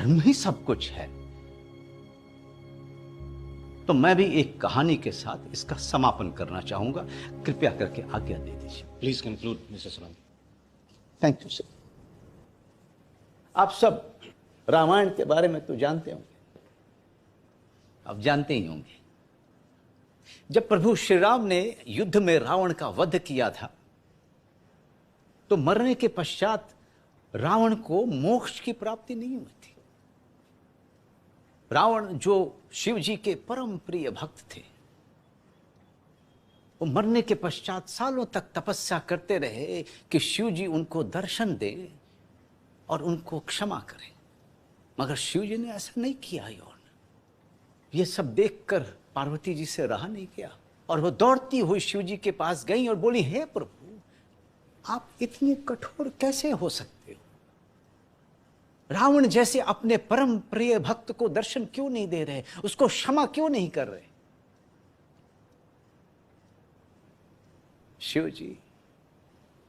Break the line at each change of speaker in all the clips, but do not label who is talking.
धर्म ही सब कुछ है, तो मैं भी एक कहानी के साथ इसका समापन करना चाहूंगा। कृपया करके आज्ञा दे दीजिए।
Please conclude mister Solanki.
Thank you sir. आप सब रामायण के बारे में तो जानते होंगे, आप जानते ही होंगे। जब प्रभु श्री राम ने युद्ध में रावण का वध किया था, तो मरने के पश्चात रावण को मोक्ष की प्राप्ति नहीं हुई थी। रावण जो शिव जी के परम प्रिय भक्त थे, वो मरने के पश्चात सालों तक तपस्या करते रहे कि शिव जी उनको दर्शन दे और उनको क्षमा करें, मगर शिव जी ने ऐसा नहीं किया। ये सब देखकर पार्वती जी से रहा नहीं गया और वो दौड़ती हुई शिव जी के पास गई और बोली, हे प्रभु, आप इतने कठोर कैसे हो सकते हो? रावण जैसे अपने परम प्रिय भक्त को दर्शन क्यों नहीं दे रहे, उसको क्षमा क्यों नहीं कर रहे? शिव जी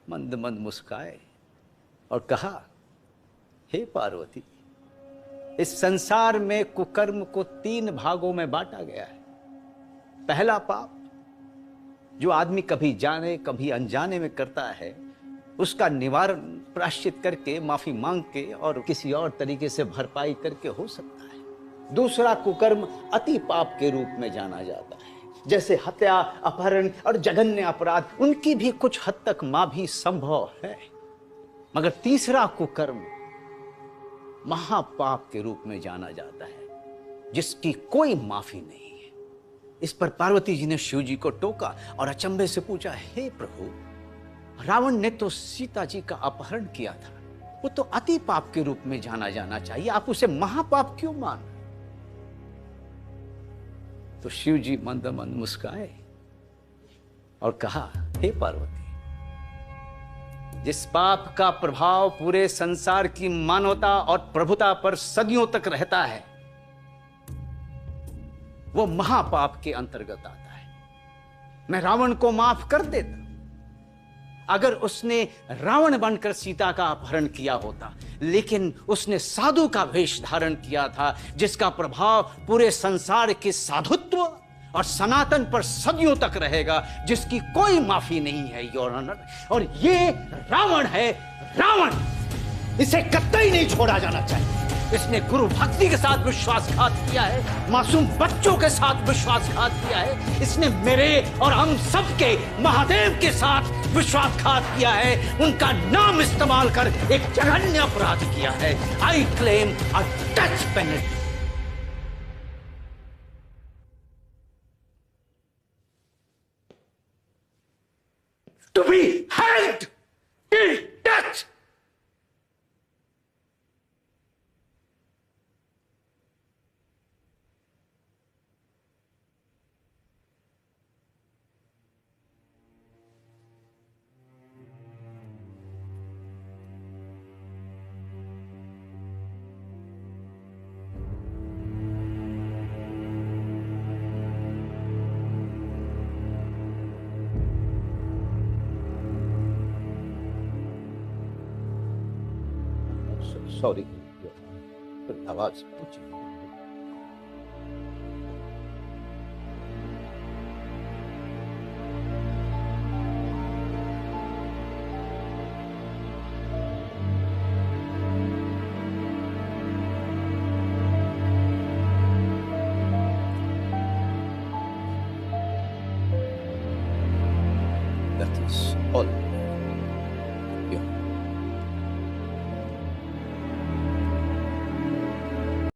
मंद मंद मुस्काए और कहा, हे पार्वती, इस संसार में कुकर्म को 3 भागों में बांटा गया है। पहला पाप जो आदमी कभी जाने कभी अनजाने में करता है, उसका निवारण प्रायश्चित करके, माफी मांग के और किसी और तरीके से भरपाई करके हो सकता है। दूसरा कुकर्म अति पाप के रूप में जाना जाता है, जैसे हत्या, अपहरण और जघन्य अपराध, उनकी भी कुछ हद तक माफी संभव है। मगर तीसरा कुकर्म महापाप के रूप में जाना जाता है, जिसकी कोई माफी नहीं है। इस पर पार्वती जी ने शिव जी को टोका और अचंभे से पूछा, हे प्रभु, रावण ने तो सीता जी का अपहरण किया था, वो तो अति पाप के रूप में जाना चाहिए, आप उसे महापाप क्यों मान? तो शिव जी मंद मंद मुस्काए और कहा, हे पार्वती, जिस पाप का प्रभाव पूरे संसार की मानवता और प्रभुता पर सदियों तक रहता है, वो महापाप के अंतर्गत आता है। मैं रावण को माफ कर देता अगर उसने रावण बनकर सीता का अपहरण किया होता, लेकिन उसने साधु का वेश धारण किया था, जिसका प्रभाव पूरे संसार के साधुत्व और सनातन पर सदियों तक रहेगा, जिसकी कोई माफी नहीं है, योर ऑनर। और ये रावण है, रावण। इसे कतई नहीं छोड़ा जाना चाहिए। इसने गुरु भक्ति के साथ विश्वासघात किया है, मासूम बच्चों के साथ विश्वासघात किया है, इसने मेरे और हम सबके महादेव के साथ विश्वासघात किया है, उनका नाम इस्तेमाल कर एक जघन्य अपराध किया है। I claim a death penalty. To be hanged till death. Sorry, आवाज ऊंची। That is all.